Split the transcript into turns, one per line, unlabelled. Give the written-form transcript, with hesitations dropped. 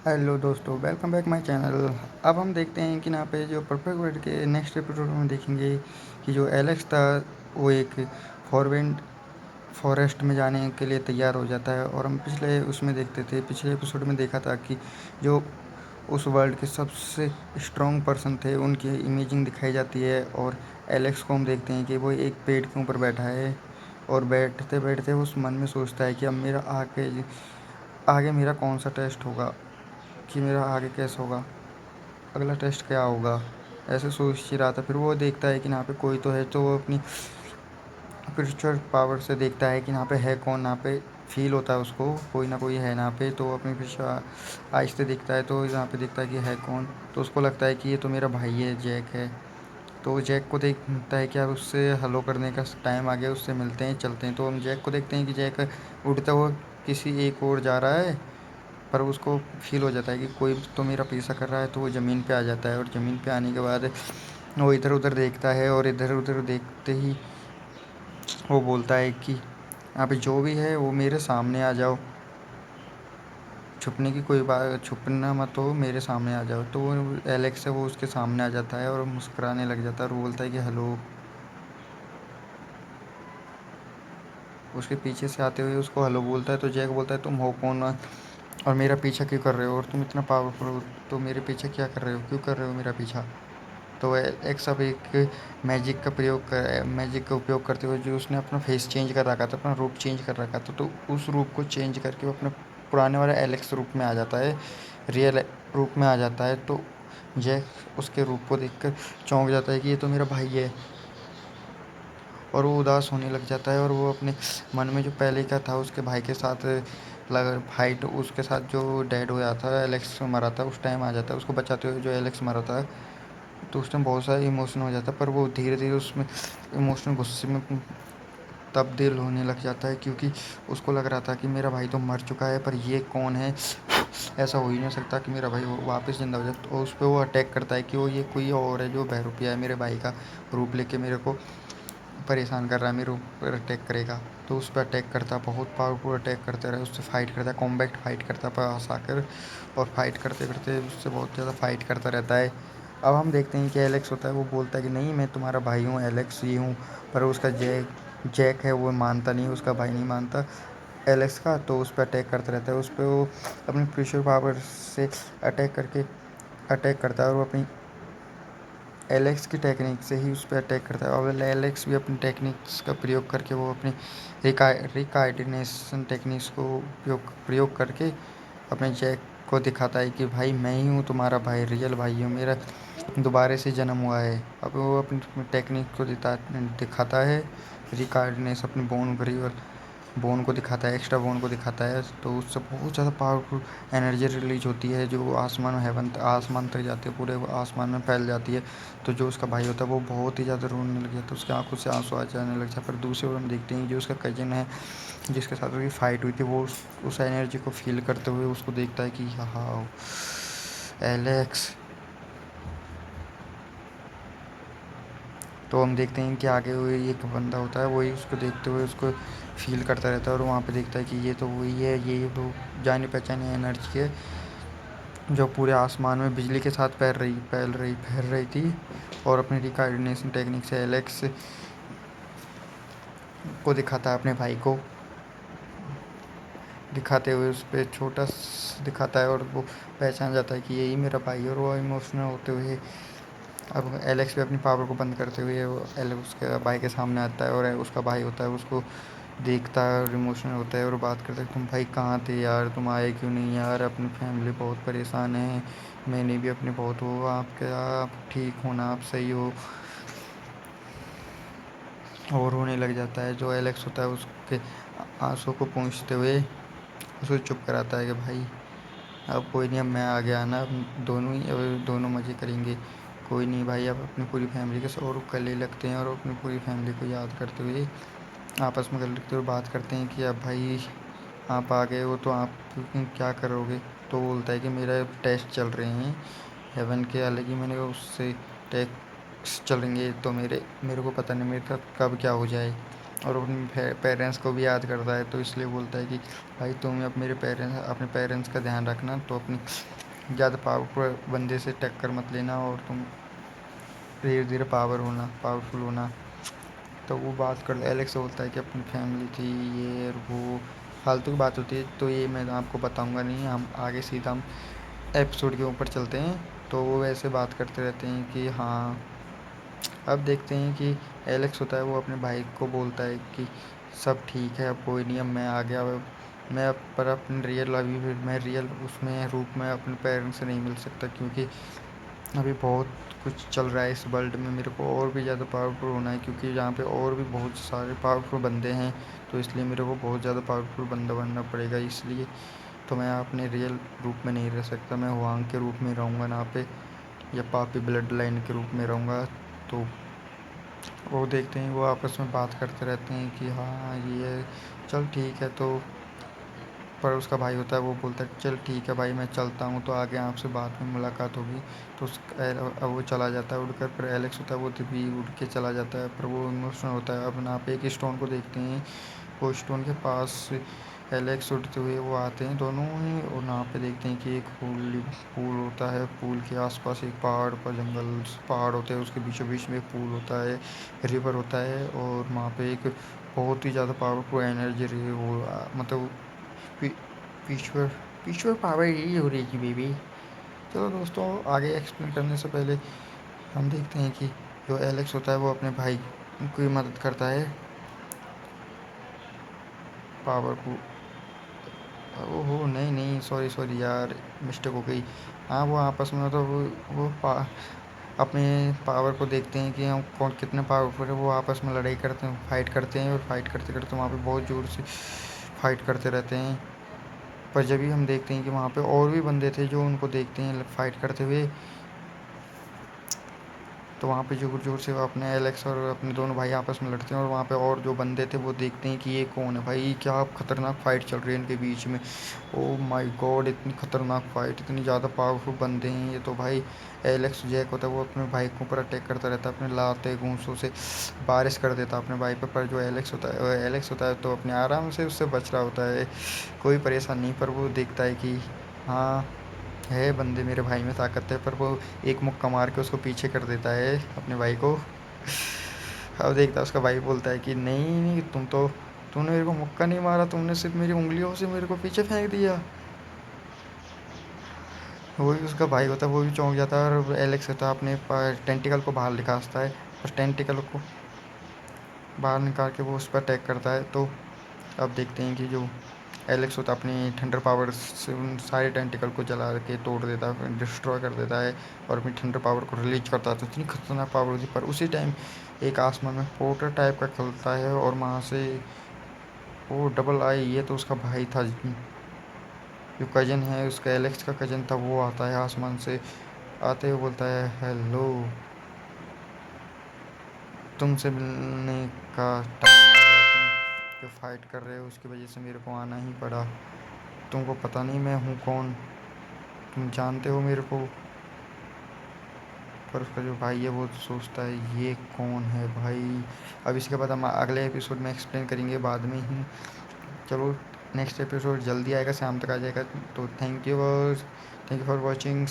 Hello दोस्तों, welcome back my channel. अब हम देखते हैं कि यहाँ पे जो परफेक्ट वर्ल्ड के नेक्स्ट एपिसोड में देखेंगे कि जो एलेक्स था वो एक फॉरविंड फॉरेस्ट में जाने के लिए तैयार हो जाता है। और हम पिछले उसमें देखते थे, पिछले एपिसोड में देखा था कि जो उस वर्ल्ड के सबसे स्ट्रॉन्ग पर्सन थे उनकी इमेजिंग दिखाई जाती है। और एलेक्स को हम देखते हैं कि वो एक पेड़ के ऊपर बैठा है और बैठते बैठते उस मन में सोचता है कि अब मेरा आगे आगे मेरा कौन सा टेस्ट होगा, कि मेरा आगे कैसा होगा, अगला टेस्ट क्या होगा। ऐसे सोच ही रहा था। फिर वो देखता है कि यहाँ पे कोई तो है, तो वो अपनी स्पिरिचुअल पावर से देखता है कि यहाँ पे है कौन। यहाँ पे फील होता है उसको कोई ना कोई है यहाँ पे। तो वो अपनी फिर आहिस्ते देखता है, तो यहाँ पे देखता है कि है कौन। तो उसको लगता है कि ये तो मेरा भाई है, जैक है। तो जैक को देखता है कि अब उससे हेलो करने का टाइम आ गया, उससे मिलते हैं, चलते हैं। तो हम जैक को देखते हैं कि जैक उड़ता हुआ किसी एक ओर जा रहा है, पर उसको फ़ील हो जाता है कि कोई तो मेरा पीछा कर रहा है। तो वो ज़मीन पे आ जाता है और ज़मीन पे आने के बाद वो इधर उधर देखता है। और इधर उधर देखते ही वो बोलता है कि यहाँ पे जो भी है वो मेरे सामने आ जाओ, छुपने की कोई बात, छुपना मत हो, मेरे सामने आ जाओ। तो वो एलेक्स है, वो उसके सामने आ जाता है और मुस्कुराने लग जाता है और वो बोलता है कि हेलो। उसके पीछे से आते हुए उसको हेलो बोलता है। तो जैक बोलता है तुम हो कौन और मेरा पीछा क्यों कर रहे हो, और तुम इतना पावरफुल हो तो मेरे पीछे क्या कर रहे हो, क्यों कर रहे हो मेरा पीछा। तो एक सब एक मैजिक का उपयोग करते हुए जो उसने अपना फेस चेंज कर रखा था, अपना रूप चेंज कर रखा था, तो उस रूप को चेंज करके वो अपने पुराने वाले एलेक्स रूप में आ जाता है, रियल रूप में आ जाता है। तो जैक उसके रूप को देखकर चौंक जाता है कि ये तो मेरा भाई है। और वो उदास होने लग जाता है और वो अपने मन में जो पहले का था उसके भाई के साथ लग फाइट, उसके साथ जो डेड हुआ था, एलेक्स मरा था, उस टाइम आ जाता है उसको बचाते हुए जो एलेक्स मरा था। तो उस टाइम बहुत सारा इमोशन हो जाता है, पर वो धीरे धीरे उसमें इमोशनल गुस्से में तब्दील होने लग जाता है, क्योंकि उसको लग रहा था कि मेरा भाई तो मर चुका है, पर ये कौन है। ऐसा हो ही नहीं सकता कि मेरा भाई वापस ज़िंदा हो जाए। तो उस पर वो अटैक करता है कि वो ये कोई और है जो बहरूपिया है, मेरे भाई का रूप लेके मेरे को परेशान कर रहा है, मेरे ऊपर अटैक करेगा। तो उस पर अटैक करता है, बहुत पावरफुल अटैक करते रहे, उससे फाइट करता है, कॉम्बैक्ट फाइट करता है पास आकर। और फाइट करते करते उससे बहुत ज़्यादा फाइट करता रहता है। अब हम देखते हैं कि एलेक्स होता है, वो बोलता है कि नहीं मैं तुम्हारा भाई हूँ, एलेक्स ही हूँ। पर उसका जैक है वो मानता नहीं, उसका भाई नहीं मानता एलेक्स का। तो उस पर अटैक करता रहता है, उस पर वो अपनी प्रेशर पावर से अटैक करता है। और वो अपनी एलेक्स की टेक्निक से ही उस पर अटैक करता है। और एलेक्स भी अपनी टेक्निक्स का प्रयोग करके वो अपनी रिकार्डिनेशन टेक्निक्स को प्रयोग करके अपने जैक को दिखाता है कि भाई मैं ही हूँ तुम्हारा भाई, रियल भाई हूँ, मेरा दोबारा से जन्म हुआ है। अब वो अपनी टेक्निक को दिखाता है, रिकार्डिनेशन अपनी बोन भरी और बोन को दिखाता है, एक्स्ट्रा बोन को दिखाता है। तो उससे बहुत ज़्यादा पावरफुल एनर्जी रिलीज होती है जो आसमान में आसमान तक जाती है, पूरे आसमान में फैल जाती है। तो जो उसका भाई होता है वो बहुत ही ज़्यादा रोने लग जाता है, उसकी आंखों से आंसू आ जाने लग जाता है। पर दूसरी ओर हम देखते हैं जो उसका कजिन है जिसके साथ उसकी फ़ाइट हुई थी, वो उस एनर्जी को फील करते हुए उसको देखता है कि हाँ एलेक्स। तो हम देखते हैं कि आगे हुई एक बंदा होता है, वही उसको देखते हुए उसको फील करता रहता है। और वहाँ पे देखता है कि ये तो वही है, ये वो जानी पहचानी एनर्जी है जो पूरे आसमान में बिजली के साथ फैल रही थी। और अपनी रिकॉर्डिनेशन टेक्निक से एलेक्स को दिखाता है, अपने भाई को दिखाते हुए उस पर दिखाता है। और वो पहचान जाता है कि यही मेरा भाई है। और वो इमोशनल होते हुए अब एलेक्स भी अपनी पावर को बंद करते हुए वो एलेक्स उसके भाई के सामने आता है। और उसका भाई होता है उसको देखता है और इमोशनल होता है और बात करता है, तुम भाई कहाँ थे यार, तुम आए क्यों नहीं यार, अपनी फैमिली बहुत परेशान है, मैंने भी अपनी बहुत हो, आप ठीक हो ना, आप सही हो। और रोने लग जाता है। जो एलेक्स होता है उसके आंसू को पोंछते हुए उसको चुप कराता है कि भाई अब कोई नहीं, अब मैं आ गया ना, अब दोनों मज़े करेंगे। कोई नहीं भाई, अब अपनी पूरी फैमिली के और गले लगते हैं और अपनी पूरी फैमिली को याद करते हुए आपस में गले लगते हुए बात करते हैं कि अब भाई आप आ गए हो तो आप क्या करोगे। तो वो बोलता है कि मेरा टेस्ट चल रहे हैं हेवन के, हालांकि मैंने उससे टेस्ट चलेंगे तो मेरे मेरे को पता नहीं मेरे साथ कब क्या हो जाए। और अपने पेरेंट्स को भी याद करता है, तो इसलिए बोलता है कि भाई तुम अपने पेरेंट्स का ध्यान रखना, तो अपनी ज़्यादा पावरफुल बंदे से टक्कर मत लेना, और तुम धीरे धीरे पावरफुल होना। तो वो बात कर एलेक्स बोलता है कि अपनी फैमिली थी, ये और वो फालतू की बात होती है, तो ये मैं आपको बताऊंगा नहीं, हम आगे सीधा हम एपिसोड के ऊपर चलते हैं। तो वो वैसे बात करते रहते हैं कि हाँ, अब देखते हैं कि एलेक्स होता है वो अपने भाई को बोलता है कि सब ठीक है, अब कोई नहीं, अब मैं आ गया, अब मैं पर अपने रियल अभी भी मैं रियल उसमें रूप में अपने पेरेंट्स से नहीं मिल सकता, क्योंकि अभी बहुत कुछ चल रहा है इस वर्ल्ड में, मेरे को और भी ज़्यादा पावरफुल होना है, क्योंकि यहाँ पे और भी बहुत सारे पावरफुल बंदे हैं, तो इसलिए मेरे को बहुत ज़्यादा पावरफुल बंदा बनना पड़ेगा, इसलिए तो मैं अपने रियल रूप में नहीं रह सकता, मैं हुआंग के रूप में रहूँगा यहाँ पे, या पापी ब्लड लाइन के रूप में रहूँगा। तो वो देखते हैं, वो आपस में बात करते रहते हैं कि हाँ ये चल ठीक है, तो पर उसका भाई होता है वो बोलता है चल ठीक है भाई, मैं चलता हूँ, तो आगे आपसे बाद में मुलाकात होगी। तो अब वो चला जाता है उड़कर, पर एलेक्स होता है वो भी उड़ के चला जाता है, पर वो इमोशनल होता है। अब आप एक स्टोन को देखते हैं, वो स्टोन के पास एलेक्स उड़ते हुए वो आते हैं दोनों ही, और यहाँ पे देखते हैं कि एक पूल होता है, पूल के आसपास एक पहाड़ पर पहाड़ होते हैं, उसके बीचों बीच में एक पूल होता है, रिवर होता है, और वहाँ पे एक बहुत ही ज़्यादा पावरफुल एनर्जी वो मतलब पी- ईश्वर ईश्वर पावर यही हो रही है बेबी। चलो दोस्तों, आगे एक्सप्लेन करने से पहले हम देखते हैं कि जो एलेक्स होता है वो अपने भाई की मदद करता है पावर को। ओहो नहीं नहीं, सॉरी सॉरी यार, मिस्टेक हो गई। हाँ, वो आपस में मतलब अपने पावर को देखते हैं कि हम कौन कितने पावरफुल है, वो आपस में लड़ाई करते हैं, फाइट करते हैं, और फाइट करते करते वहाँ पे बहुत ज़ोर से फाइट करते रहते हैं। पर जब भी हम देखते हैं कि वहाँ पे और भी बंदे थे जो उनको देखते हैं फाइट करते हुए, तो वहाँ पे ज़ोर ज़ोर से अपने एलेक्स और अपने दोनों भाई आपस में लड़ते हैं, और वहाँ पे और जो बंदे थे वो देखते हैं कि ये कौन है भाई, क्या खतरनाक फाइट चल रही है इनके बीच में। ओ माय गॉड, इतनी खतरनाक फाइट, इतनी ज़्यादा पावरफुल बंदे हैं ये तो भाई। एलेक्स जैक होता है वो अपने भाई के ऊपर अटैक करता रहता है, अपने लाते घूंसों से बारिश कर देता है अपने भाई पर जो एलेक्स होता है तो अपने आराम से उससे बच रहा होता है, कोई परेशान नहीं। पर वो देखता है कि हाँ, है बंदे मेरे भाई में ताकत है, पर वो एक मुक्का मार के उसको पीछे कर देता है अपने भाई को। अब देखता है उसका भाई बोलता है कि नहीं नहीं, तुमने मेरे को मुक्का नहीं मारा, तुमने सिर्फ मेरी उंगलियों से मेरे को पीछे फेंक दिया। वही उसका भाई होता है वो भी चौंक जाता है, और एलेक्स होता है अपने टेंटिकल को बाहर निकालता है, और टेंटिकल को बाहर निकाल के वो उस पर अटैक करता है। तो अब देखते हैं कि जो एलेक्स होता है अपनी थंडर पावर से उन सारे टेंटिकल को जला के तोड़ देता है, डिस्ट्रॉय कर देता है, और अपनी थंडर पावर को रिलीज करता है। तो इतनी खतरनाक पावर होती है, पर उसी टाइम एक आसमान में पोर्टर टाइप का खुलता है, और वहाँ से वो डबल आई, ये तो उसका भाई था, जो कज़न है उसका, एलेक्स का कज़न था, वो आता है आसमान से, आते हुए बोलता है हेलो, तुमसे मिलने का टाइम आ गया, तुम जो फाइट कर रहे हो उसकी वजह से मेरे को आना ही पड़ा, तुमको पता नहीं मैं हूँ कौन, तुम जानते हो मेरे को। पर उसका जो भाई है वो सोचता है ये कौन है भाई। अब इसके बाद हम अगले एपिसोड में एक्सप्लेन करेंगे बाद में ही। चलो, नेक्स्ट एपिसोड जल्दी आएगा, शाम तक आ जाएगा। तो थैंक यू फॉर वॉचिंग।